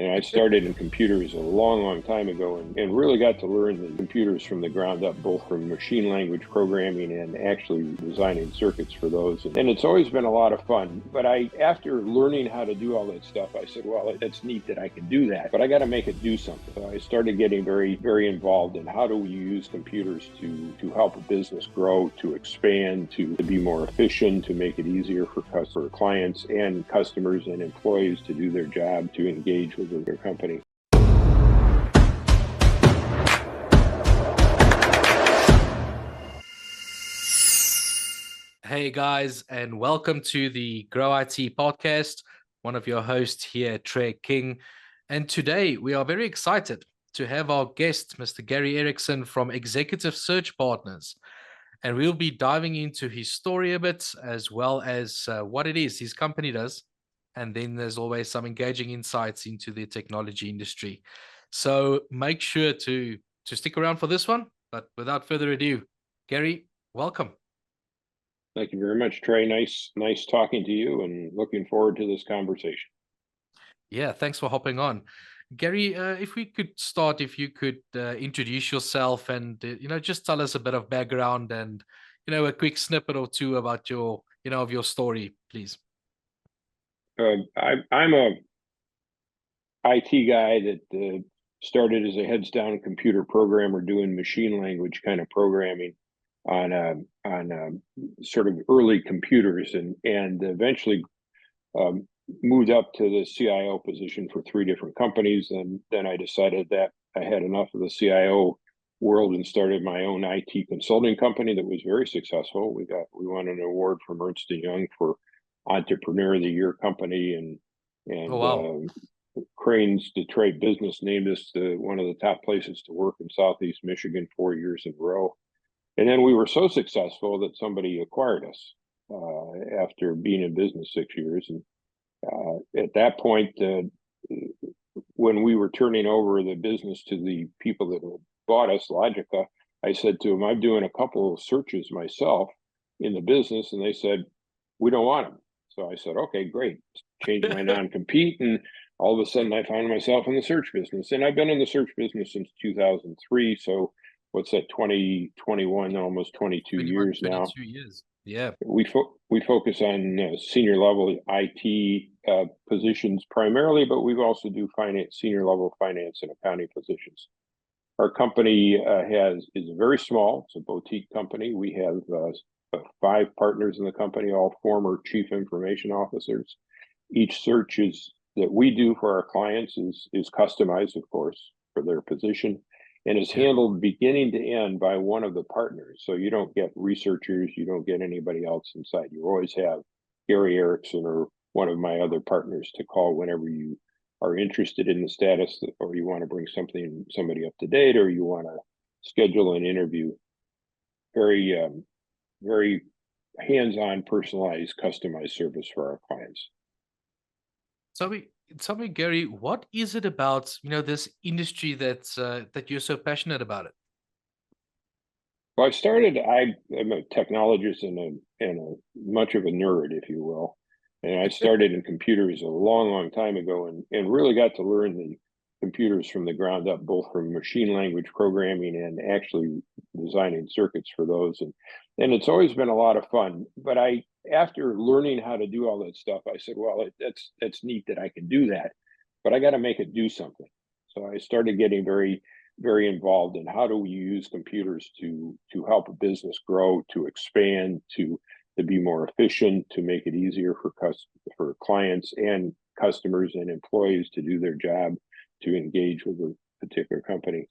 And I started in computers a long, long time ago and really got to learn the computers from the ground up, both from machine language programming and actually designing circuits for those. And it's always been a lot of fun. But after learning how to do all that stuff, I said, well, it's neat that I can do that, but I got to make it do something. So I started getting very, very involved in how do we use computers to help a business grow, to expand, to be more efficient, to make it easier for clients and customers and employees to do their job, to engage with their company. Hey guys, and welcome to the Grow IT podcast. One of your hosts here, Trey King. And today we are very excited to have our guest, Mr. Gary Erickson from Executive Search Partners. And we'll be diving into his story a bit, as well as what it is his company does. And then there's always some engaging insights into the technology industry. So make sure to stick around for this one. But without further ado, Gary, welcome. Thank you very much, Trey. Nice talking to you and looking forward to this conversation. Yeah, thanks for hopping on. Gary, if we could start, if you could introduce yourself and, just tell us a bit of background and, a quick snippet or two about of your story, please. I'm a IT guy that started as a heads down computer programmer doing machine language kind of programming on sort of early computers and eventually moved up to the CIO position for 3 different companies. And then I decided that I had enough of the CIO world and started my own IT consulting company that was very successful. We won an award from Ernst & Young for Entrepreneur of the Year company, and Oh, wow. Crane's Detroit Business named us one of the top places to work in Southeast Michigan 4 years in a row. And then we were so successful that somebody acquired us after being in business 6 years. And at that point, when we were turning over the business to the people that bought us, Logica, I said to them, I'm doing a couple of searches myself in the business. And they said, we don't want them. So I said, okay, great. Changed my non-compete. And all of a sudden I found myself in the search business. And I've been in the search business since 2003. So what's that, 2021, almost 22 years now. 22 years. Yeah. We focus on senior level IT positions primarily, but we also do senior level finance and accounting positions. Our company is very small. It's a boutique company. We have 5 partners in the company, all former chief information officers. Each search that we do for our clients is customized, of course, for their position, and is handled beginning to end by one of the partners. So you don't get researchers, you don't get anybody else inside. You always have Gary Erickson or one of my other partners to call whenever you are interested in the status, or you want to bring somebody up to date, or you want to schedule an interview. Very, very hands-on, personalized, customized service for our clients. Tell me, Gary, what is it about this industry that you're so passionate about it? Well, I'm a technologist and a much of a nerd, if you will. And I started in computers a long, long time ago and really got to learn the computers from the ground up, both from machine language programming and actually designing circuits for those. And it's always been a lot of fun. But after learning how to do all that stuff, I said, well, that's neat that I can do that, but I got to make it do something. So I started getting very, very involved in how do we use computers to help a business grow, to expand, to be more efficient, to make it easier for clients and customers and employees to do their job, to engage with a particular company.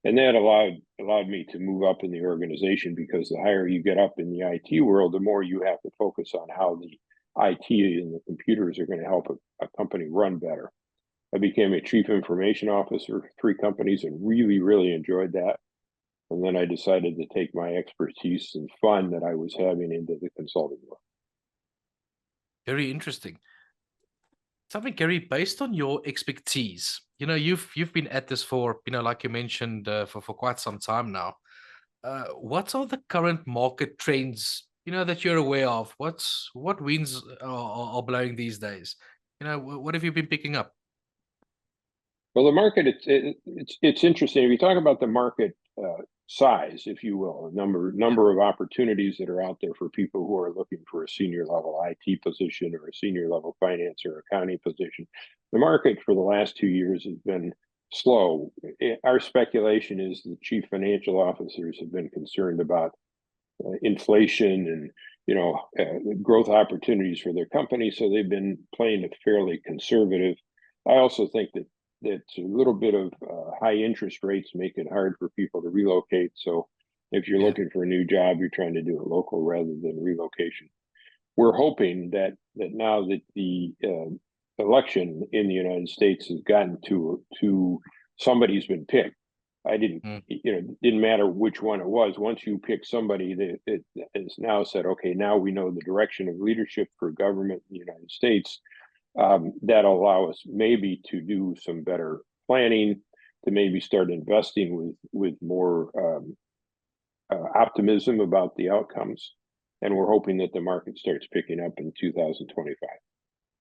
And that allowed me to move up in the organization, because the higher you get up in the IT world, the more you have to focus on how the IT and the computers are going to help a company run better. I became a chief information officer for 3 companies and really, really enjoyed that. And then I decided to take my expertise and fun that I was having into the consulting world. Very interesting. Tell me, Gary, based on your expertise, you've been at this for, like you mentioned, for quite some time now. What are the current market trends, that you're aware of? What winds are blowing these days? What have you been picking up? Well, the market, it's interesting. If you talk about the market size, if you will, Yeah. number of opportunities that are out there for people who are looking for a senior level IT position or a senior level finance or accounting position, the market for the last 2 years has been slow. Our speculation is the chief financial officers have been concerned about inflation and growth opportunities for their company, so they've been playing it fairly conservative. I also think that a little bit of high interest rates make it hard for people to relocate. So if you're Yeah. looking for a new job, you're trying to do it local rather than relocation. We're hoping that now that the election in the United States has gotten to somebody's been picked. I didn't, Mm. didn't matter which one it was. Once you pick somebody that it is now said, okay, now we know the direction of leadership for government in the United States. That'll allow us maybe to do some better planning, to maybe start investing with more optimism about the outcomes. And we're hoping that the market starts picking up in 2025.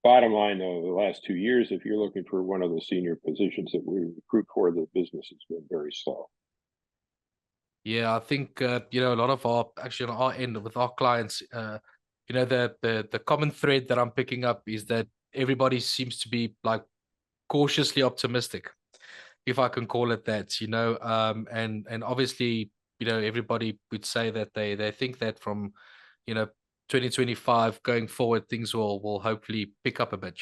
Bottom line, though, the last 2 years, if you're looking for one of the senior positions that we recruit for, the business has been very slow. Yeah, I think a lot of our actually on our end with our clients, the common thread that I'm picking up is that everybody seems to be like cautiously optimistic, if I can call it that, and obviously, everybody would say that they think that from, you know, 2025 going forward, things will hopefully pick up a bit.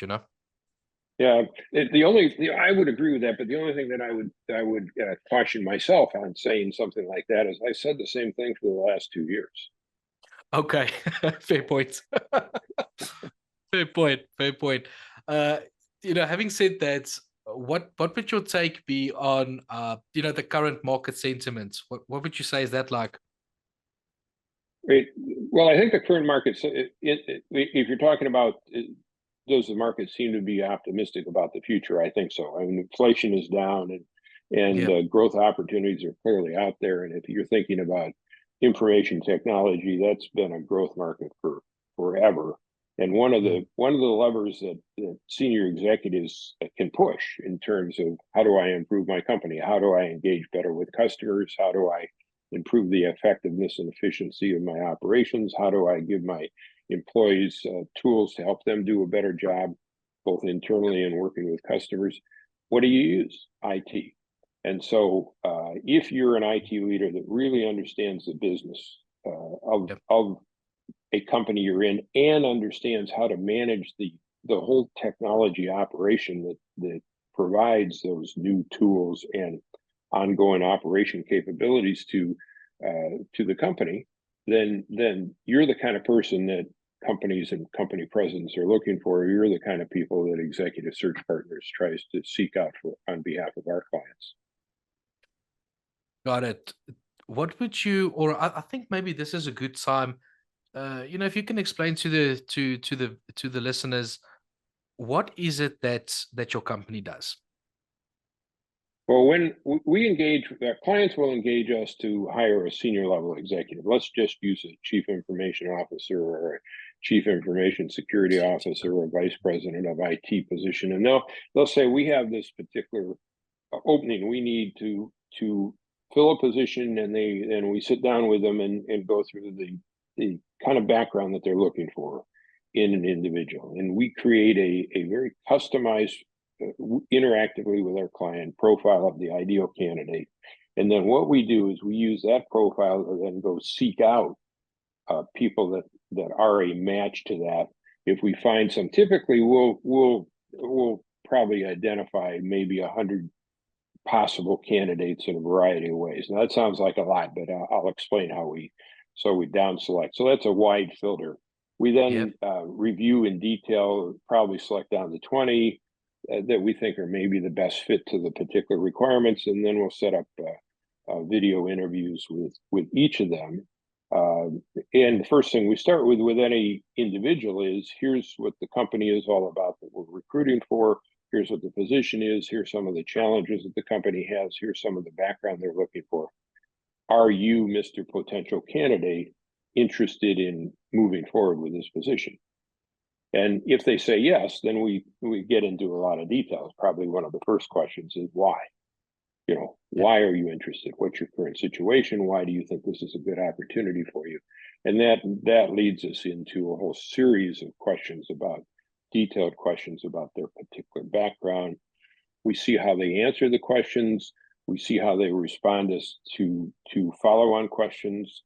Yeah, I would agree with that, but the only thing that I would caution myself on saying something like that is I said the same thing for the last 2 years. Okay, fair point. Fair point. Fair point. Uh, having said that, what would your take be on the current market sentiment? What would you say is that like? Right. Well, I think the current market, if you're talking about does the market seem to be optimistic about the future? I think so. I mean, inflation is down, and Yeah. growth opportunities are clearly out there. And if you're thinking about information technology, that's been a growth market for forever. And Mm. one of the levers that senior executives can push in terms of how do I improve my company? How do I engage better with customers? How do I improve the effectiveness and efficiency of my operations? How do I give my employees tools to help them do a better job, both internally and working with customers? What do you use? IT. And so, if you're an IT leader that really understands the business Yep. of a company you're in and understands how to manage the whole technology operation that provides those new tools and ongoing operation capabilities to the company, then you're the kind of person that companies and company presidents are looking for. You're the kind of people that Executive Search Partners tries to seek out for on behalf of our clients. Got it. What would you, or I think maybe this is a good time. If you can explain to the listeners, what is it that your company does? Well, when we engage, clients will engage us to hire a senior level executive. Let's just use a chief information officer or a chief information security officer or a vice president of IT position, and they'll say we have this particular opening. We need to fill a position, and we sit down with them and go through the kind of background that they're looking for in an individual, and we create a very customized interactively with our client profile of the ideal candidate. And then what we do is we use that profile to then go seek out people that are a match to that. If we find some, typically we'll probably identify maybe 100 possible candidates in a variety of ways. Now that sounds like a lot, but I'll explain how we down select. So that's a wide filter. We Yeah. then review in detail, probably select down to 20 that we think are maybe the best fit to the particular requirements, and then we'll set up video interviews with each of them. And the first thing we start with any individual is here's what the company is all about that we're recruiting for. Here's what the position is. Here's some of the challenges that the company has. Here's some of the background they're looking for. Are you, Mr. Potential Candidate, interested in moving forward with this position? And if they say yes, then we get into a lot of details. Probably one of the first questions is why. Yep. Why are you interested? What's your current situation? Why do you think this is a good opportunity for you? And that leads us into a whole series of questions detailed questions about their particular background. We see how they answer the questions. We see how they respond to follow-on questions.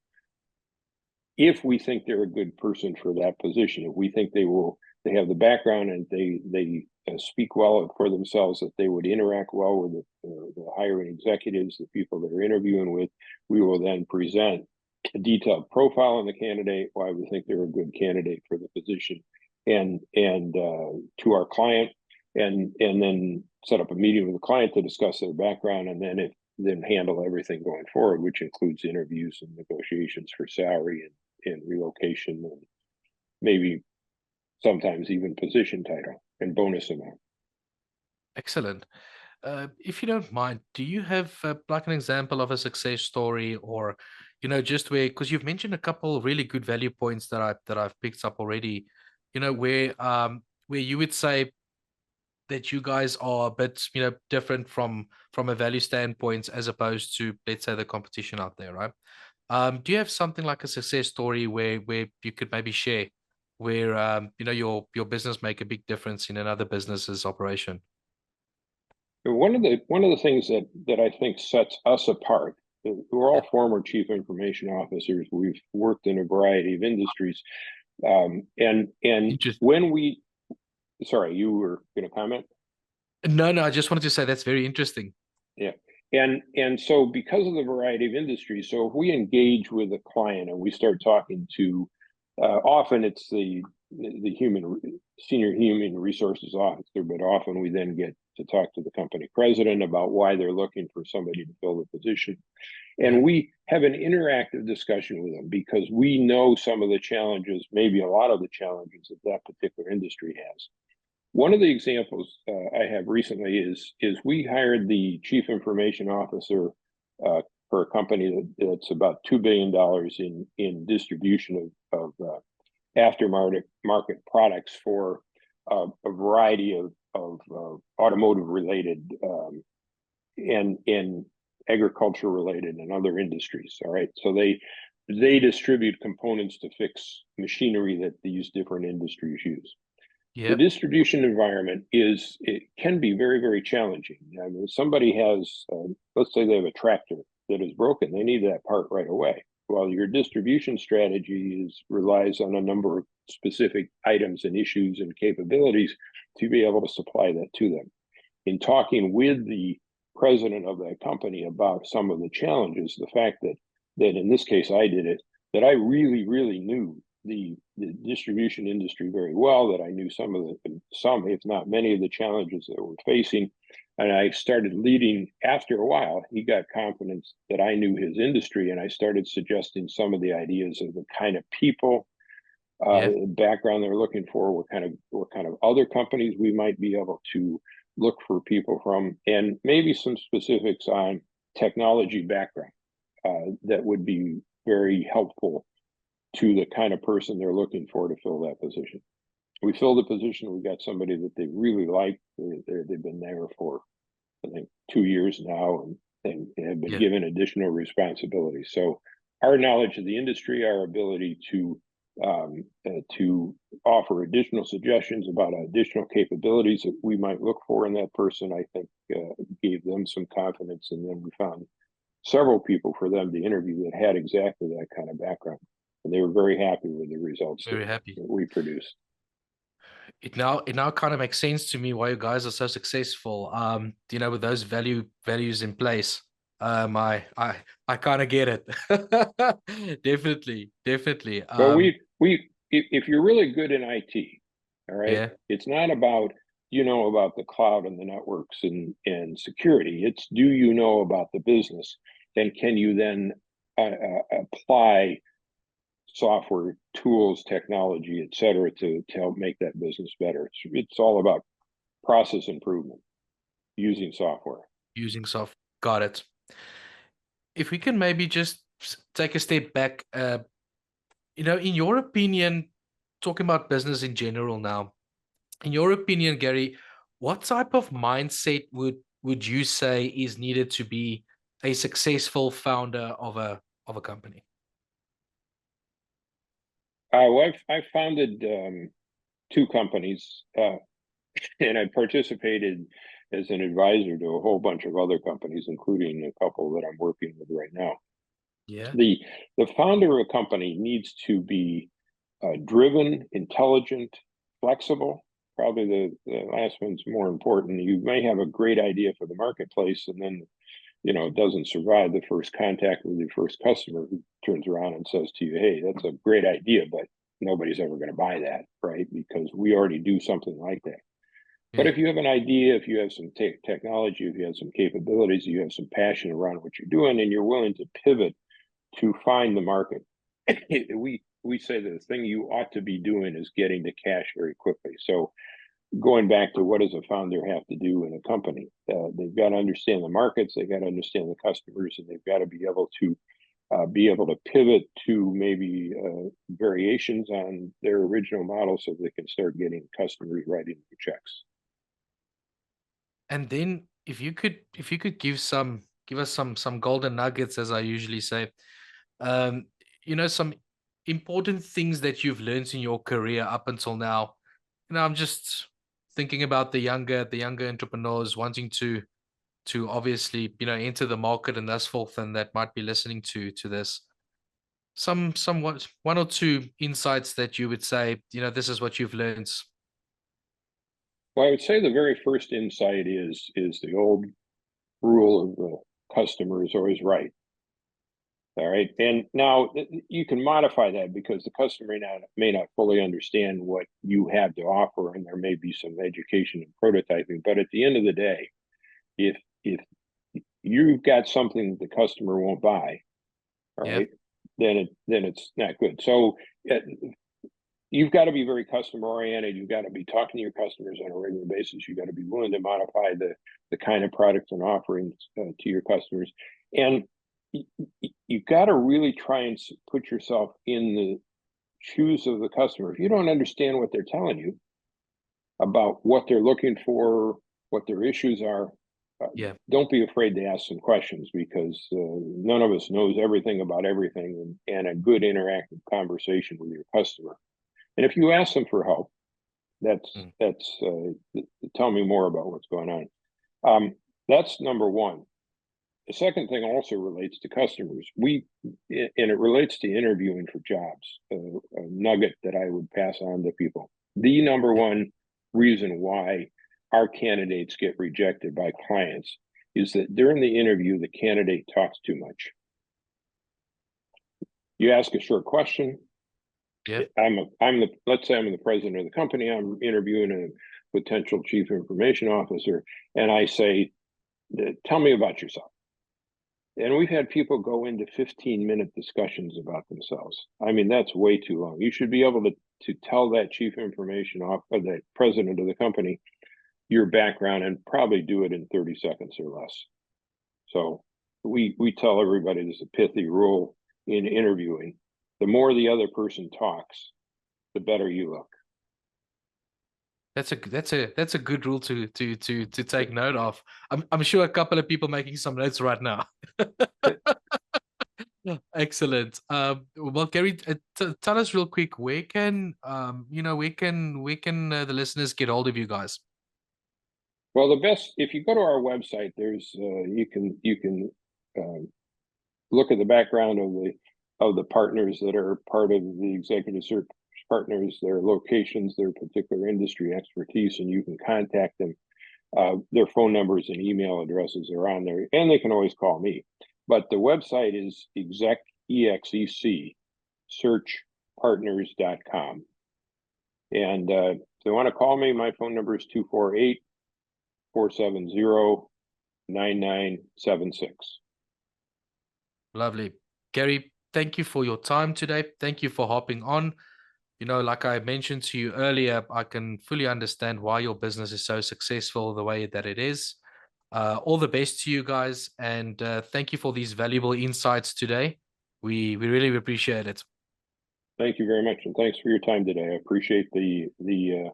If we think they're a good person for that position, if we think they have the background and they speak well for themselves, that they would interact well with the hiring executives, the people that are interviewing with, we will then present a detailed profile on the candidate, why we think they're a good candidate for the position, and to our client, and then set up a meeting with the client to discuss their background, and then handle everything going forward, which includes interviews and negotiations for salary and relocation, and maybe sometimes even position title and bonus amount. Excellent. If you don't mind, do you have like an example of a success story, or just where, because you've mentioned a couple of really good value points that I've picked up already, where you would say that you guys are a bit different from a value standpoint as opposed to, let's say, the competition out there, right? Do you have something like a success story where you could maybe share where your business make a big difference in another business's operation? One of the things that I think sets us apart, we're all former chief information officers. We've worked in a variety of industries, and Interesting. when we, sorry, you were going to comment? No, I just wanted to say that's very interesting. Yeah. And so because of the variety of industries, so if we engage with a client and we start talking to, often it's the senior human resources officer, but often we then get to talk to the company president about why they're looking for somebody to fill the position. And Yeah. we have an interactive discussion with them because we know some of the challenges, maybe a lot of the challenges that particular industry has. One of the examples I have recently is we hired the chief information officer for a company that's about $2 billion in distribution of aftermarket products for a variety of automotive related and agriculture related and other industries. All right, so they distribute components to fix machinery that these different industries use. The Yep. distribution environment it can be very, very challenging. I mean, somebody has, let's say they have a tractor that is broken, they need that part right away. Well, your distribution strategy relies on a number of specific items and issues and capabilities to be able to supply that to them. In talking with the president of that company about some of the challenges, the fact that in this case I did it, that I really, really knew the distribution industry very well, that I knew some, if not many, of the challenges that we're facing. And I started leading. After a while, he got confidence that I knew his industry, and I started suggesting some of the ideas of the kind of people, Yeah. background they're looking for, what kind of other companies we might be able to look for people from, and maybe some specifics on technology background that would be very helpful to the kind of person they're looking for to fill that position. We filled the position. We got somebody that they really like. They've been there for, I think, 2 years now, and have been Yeah. given additional responsibilities. So our knowledge of the industry, our ability to offer additional suggestions about additional capabilities that we might look for in that person, I think gave them some confidence. And then we found several people for them to interview that had exactly that kind of background. And they were very happy with the results Very happy. that we produced. It now kind of makes sense to me why you guys are so successful. With those values in place. I kind of get it. Definitely. But if you're really good in IT, all right, Yeah. it's not about about the cloud and the networks and security. It's, do you know about the business, and can you then apply software tools, technology, et cetera, to help make that business better. It's all about process improvement using software. Using soft. Got it. If we can maybe just take a step back, in your opinion, talking about business in general now. In your opinion, Gary, what type of mindset would you say is needed to be a successful founder of a company? Well, I founded two companies, and I participated as an advisor to a whole bunch of other companies, including a couple that I'm working with right now. Yeah. The founder of a company needs to be driven, intelligent, flexible. Probably the last one's more important. You may have a great idea for the marketplace, and then it doesn't survive the first contact with your first customer who turns around and says to you, "Hey, that's a great idea, but nobody's ever going to buy that," right? Because we already do something like that. But Yeah. if you have an idea, if you have some technology, if you have some capabilities, you have some passion around what you're doing, and you're willing to pivot to find the market, we say that the thing you ought to be doing is getting to cash very quickly. So going back to what does a founder have to do in a company? They've got to understand the markets, they've got to understand the customers, and they've got to be able to pivot to maybe variations on their original model so they can start getting customers writing the checks. And then if you could give us some golden nuggets, as I usually say, um, some important things that you've learned in your career up until now. I'm just thinking about the younger entrepreneurs wanting to obviously, enter the market and thus forth, and that might be listening to this. Somewhat one or two insights that you would say, this is what you've learned. Well, I would say the very first insight is the old rule of the customer is always right. All right. And now you can modify that because the customer may not fully understand what you have to offer, and there may be some education and prototyping. But at the end of the day, if you've got something that the customer won't buy, all Yeah. right, then it's not good. So you've got to be very customer oriented. You've got to be talking to your customers on a regular basis. You've got to be willing to modify the kind of products and offerings to your customers, and you've got to really try and put yourself in the shoes of the customer. If you don't understand what they're telling you about what they're looking for, what their issues are, Yeah. don't be afraid to ask some questions, because none of us knows everything about everything, and a good interactive conversation with your customer. And if you ask them for help, Mm. that's tell me more about what's going on. That's number one. The second thing also relates to customers. And it relates to interviewing for jobs. A nugget that I would pass on to people. The number Yeah. one reason why our candidates get rejected by clients is that during the interview, the candidate talks too much. You ask a short question. Yeah. Let's say I'm the president of the company. I'm interviewing a potential chief information officer, and I say, "Tell me about yourself." And we've had people go into 15-minute discussions about themselves. I mean, that's way too long. You should be able to tell that chief information officer, the president of the company, your background, and probably do it in 30 seconds or less. So we tell everybody there's a pithy rule in interviewing. The more the other person talks, the better you look. That's a good rule to take note of. I'm sure a couple of people making some notes right now. Excellent. Well, Gary, tell us real quick, where can the listeners get hold of you guys? Well, the best, if you go to our website, there's you can look at the background of the partners that are part of the executive search partners, their locations, their particular industry expertise, and you can contact them. Their phone numbers and email addresses are on there, and they can always call me. But the website is exec searchpartners.com. And if they want to call me, my phone number is 248-470-9976. Lovely. Gary, thank you for your time today. Thank you for hopping on. Like I mentioned to you earlier, I can fully understand why your business is so successful the way that it is. All the best to you guys, and thank you for these valuable insights today. We really appreciate it. Thank you very much, and thanks for your time today. I appreciate the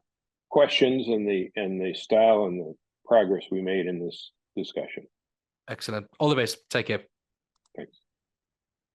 questions and the style and the progress we made in this discussion. Excellent. All the best. Take care. Thanks.